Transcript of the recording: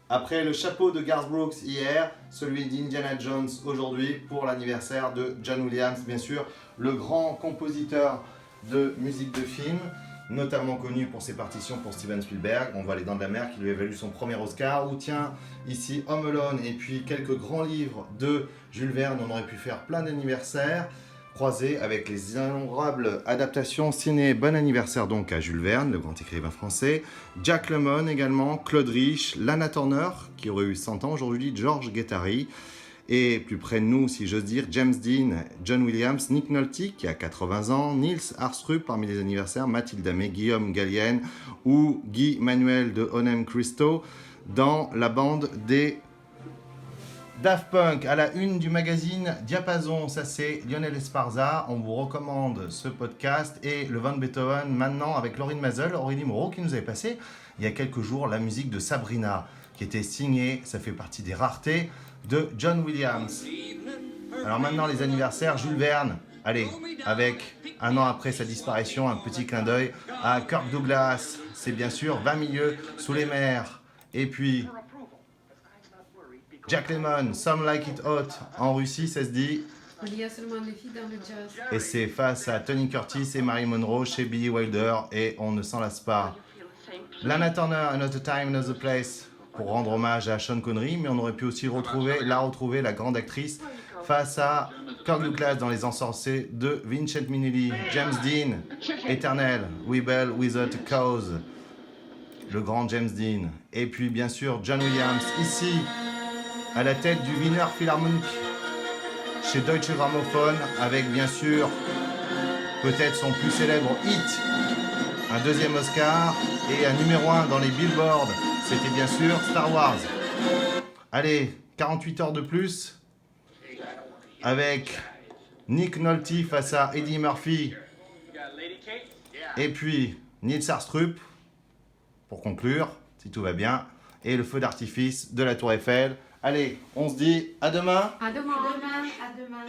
Après le chapeau de Garth Brooks hier, celui d'Indiana Jones aujourd'hui pour l'anniversaire de John Williams, bien sûr, le grand compositeur de musique de film, notamment connu pour ses partitions pour Steven Spielberg. On voit Les Dents de la Mer qui lui a valu son premier Oscar. Ou tiens, ici Home Alone et puis quelques grands livres de Jules Verne. On aurait pu faire plein d'anniversaires croisés avec les innombrables adaptations ciné. Bon anniversaire donc à Jules Verne, le grand écrivain français, Jack Lemmon également, Claude Rich, Lana Turner qui aurait eu 100 ans aujourd'hui, George Guattari, et plus près de nous, si j'ose dire, James Dean, John Williams, Nick Nolte qui a 80 ans, Niels Aarstrup parmi les anniversaires, Mathilde Amé, Guillaume Gallienne ou Guy Manuel de Onem Christo dans la bande des Daft Punk. À la une du magazine Diapason, ça c'est Lionel Esparza. On vous recommande ce podcast et le Van Beethoven maintenant avec Laurine Mazel, Aurélie Moreau qui nous avait passé il y a quelques jours la musique de Sabrina qui était signée, ça fait partie des raretés de John Williams. Alors maintenant les anniversaires, Jules Verne, allez, avec un an après sa disparition, un petit clin d'œil à Kirk Douglas, c'est bien sûr 20 milieux sous les mers, et puis Jack Lemmon, Some Like It Hot, en Russie ça se dit, Il y a seulement des filles dans le jazz. et c'est face à Tony Curtis et Mary Monroe chez Billy Wilder, et on ne s'en lasse pas. Lana Turner, Another Time, Another Place, pour rendre hommage à Sean Connery, mais on aurait pu aussi retrouver la grande actrice, face à Kirk Douglas dans Les Ensorcés de Vincent Minnelli, James Dean, Éternel, Rebel Without a Cause, le grand James Dean, et puis bien sûr John Williams, ici, à la tête du Wiener Philharmonic, chez Deutsche Grammophon, avec bien sûr, peut-être son plus célèbre hit, un deuxième Oscar et un numéro 1 dans les Billboard, c'était bien sûr Star Wars. Allez, 48 heures de plus, avec Nick Nolte face à Eddie Murphy, et puis Niels Aarstrup, pour conclure, si tout va bien, et le feu d'artifice de la Tour Eiffel. Allez, on se dit à demain. À demain. À demain.